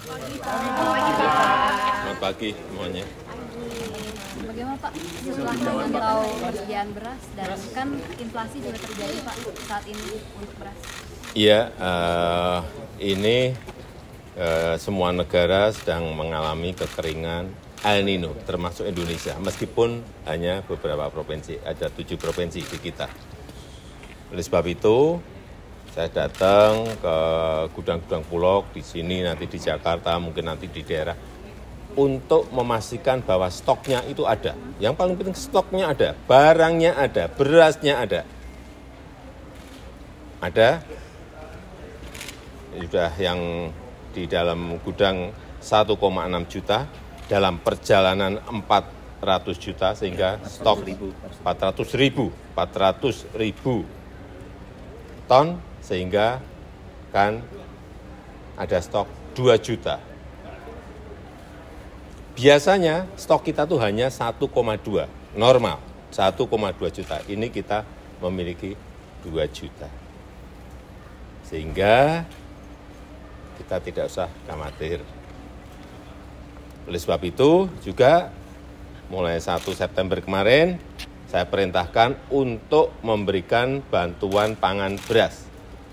Selamat pagi semuanya. Bagaimana Pak setelah memantau persediaan beras dan kan inflasi juga terjadi Pak saat ini untuk beras? Iya, ini semua negara sedang mengalami kekeringan El Nino, termasuk Indonesia, meskipun hanya beberapa provinsi, ada 7 provinsi di kita. Oleh sebab itu, saya datang ke gudang-gudang Bulog di sini, nanti di Jakarta, mungkin nanti di daerah, untuk memastikan bahwa stoknya itu ada. Yang paling penting stoknya ada, barangnya ada, berasnya ada. Ada, sudah yang di dalam gudang 1,6 juta, dalam perjalanan 400 juta, sehingga stok 400 ribu ton, sehingga kan ada stok 2 juta. Biasanya stok kita tuh hanya 1,2, normal 1,2 juta. Ini kita memiliki 2 juta. Sehingga kita tidak usah khawatir. Oleh sebab itu juga mulai 1 September kemarin saya perintahkan untuk memberikan bantuan pangan beras.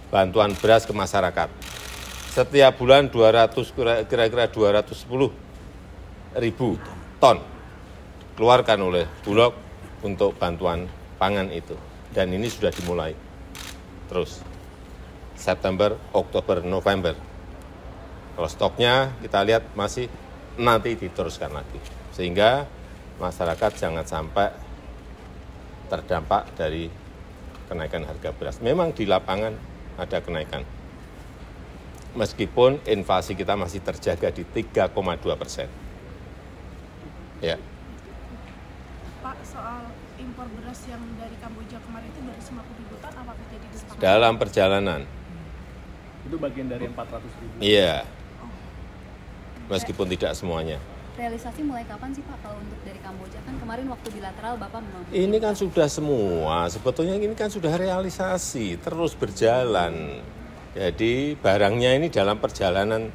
Bantuan beras ke masyarakat. Setiap bulan kira-kira 210 ribu ton keluarkan oleh Bulog untuk bantuan pangan itu. Dan ini sudah dimulai terus. September, Oktober, November. Kalau stoknya kita lihat masih nanti diteruskan lagi. Sehingga masyarakat jangan sampai terdampak dari kenaikan harga beras. Memang di lapangan ada kenaikan. Meskipun inflasi kita masih terjaga di 3,2%. Ya. Pak, soal impor beras yang dari Kamboja kemarin itu 250 ribu ton, apakah jadi disepakati? Dalam perjalanan. Itu bagian dari 400 ribu? Iya. Meskipun tidak semuanya. Realisasi mulai kapan sih Pak kalau untuk dari Kamboja? Kan kemarin waktu bilateral Bapak memang... Ini kan sudah semua, sebetulnya ini kan sudah realisasi, terus berjalan. Jadi barangnya ini dalam perjalanan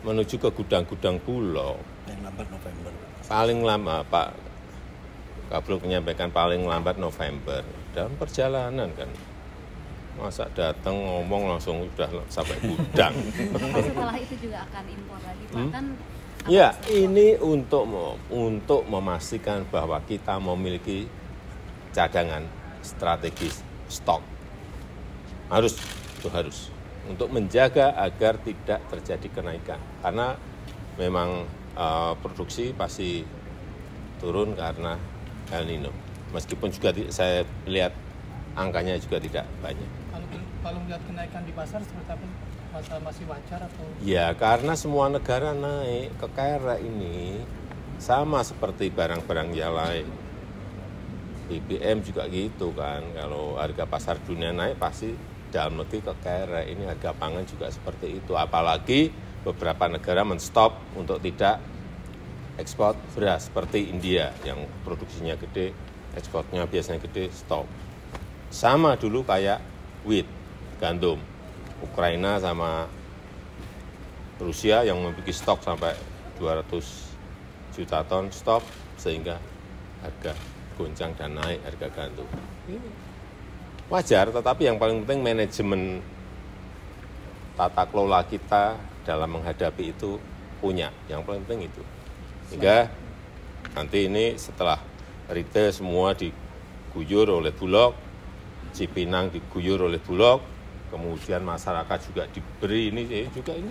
menuju ke gudang-gudang Bulog. Yang lambat November. Paling lama, Pak Kablok menyampaikan paling lambat November. Dalam perjalanan kan. Masa datang ngomong langsung sudah sampai gudang. Setelah itu juga akan impor lagi Pak? Kan ya, ini untuk memastikan bahwa kita memiliki cadangan strategis stok. Harus untuk menjaga agar tidak terjadi kenaikan. Karena memang produksi pasti turun karena El Nino. Meskipun juga saya lihat angkanya juga tidak banyak. Kalau melihat kenaikan di pasar seperti apa? Masih wajar atau? Ya, karena semua negara naik ke KRA ini sama seperti barang-barang yang lain. BBM juga gitu kan. Kalau harga pasar dunia naik pasti dalam negeri ke KRA ini harga pangan juga seperti itu. Apalagi beberapa negara menstop untuk tidak ekspor beras seperti India yang produksinya gede, ekspornya biasanya gede, stop. Sama dulu kayak wheat, gandum. Ukraina sama Rusia yang memiliki stok sampai 200 juta ton stop, sehingga harga goncang dan naik harga gandum. Ini wajar, tetapi yang paling penting manajemen tata kelola kita dalam menghadapi itu punya. Yang paling penting itu. Sehingga nanti ini setelah retail semua diguyur oleh Bulog, Cipinang diguyur oleh Bulog, kemudian masyarakat juga diberi ini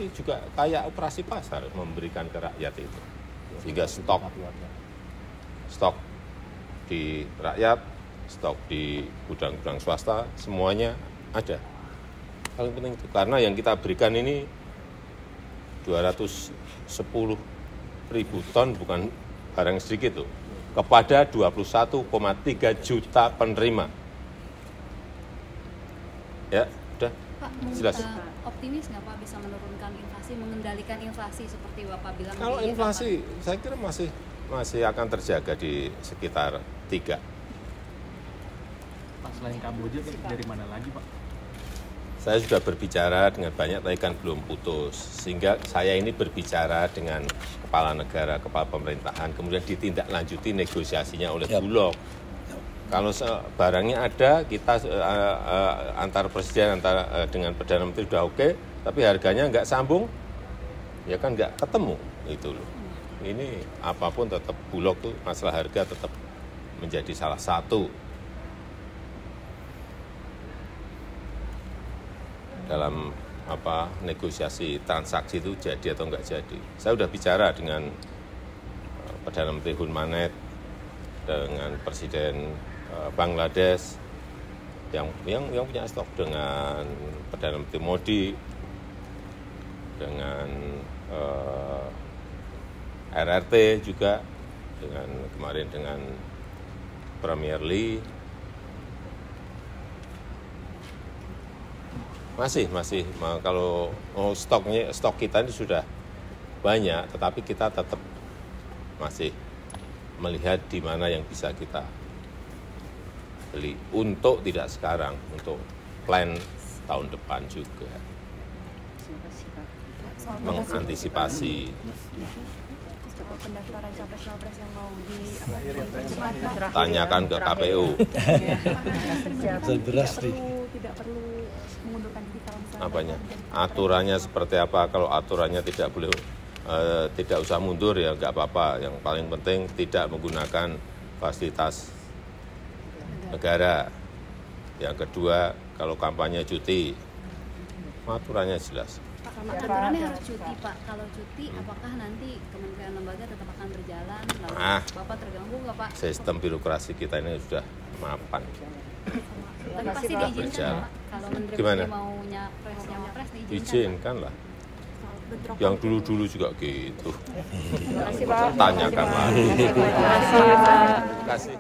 juga kayak operasi pasar memberikan ke rakyat itu. Sehingga stok di rakyat, stok di gudang-gudang swasta, semuanya ada. Paling penting itu. Karena yang kita berikan ini 210 ribu ton, bukan barang sedikit tuh, kepada 21,3 juta penerima. Ya, udah. Pak, jelas. Optimis nggak Pak bisa menurunkan inflasi, mengendalikan inflasi seperti Bapak bilang? Kalau inflasi, saya kira masih akan terjaga di sekitar 3. Pak, selain Kamboja dari mana lagi Pak? Saya sudah berbicara dengan banyak, tapi kan belum putus. Sehingga saya ini berbicara dengan kepala negara, kepala pemerintahan, kemudian ditindaklanjuti negosiasinya oleh Bulog. Kalau barangnya ada, kita antar presiden, dengan Perdana Menteri sudah oke, tapi harganya nggak sambung, ya kan nggak ketemu. Itu loh. Ini apapun tetap Bulog tuh masalah harga tetap menjadi salah satu dalam negosiasi transaksi itu jadi atau enggak jadi. Saya sudah bicara dengan Perdana Menteri Hun Manet, dengan Presiden Bangladesh yang punya stok, dengan Perdana Menteri Modi, dengan RRT juga, kemarin dengan Premier Lee. Masih kalau stok kita ini sudah banyak, tetapi kita tetap masih melihat di mana yang bisa kita beli untuk tidak sekarang, untuk plan tahun depan juga mengantisipasi. Pendaftaran capres-capres yang mau Tanyakan ke KPU. Tidak perlu mengundurkan diri kalau misalnya Apanya? Aturannya seperti apa? Kalau aturannya tidak boleh, tidak usah mundur ya nggak apa-apa. Yang paling penting tidak menggunakan fasilitas negara. Yang kedua, kalau kampanye cuti, aturannya jelas. Aturannya harus cuti, Pak. Kalau cuti, apakah nanti kementerian lembaga tetap akan berjalan? Lalu Bapak terganggu nggak, Pak? Sistem birokrasi kita ini sudah mapan. Tapi pasti diizinkan, Pak. Kalau menteri mau nyapres diizinkan. Izinkan lah. Yang dulu-dulu juga gitu. Tanyakan lagi. Terima kasih.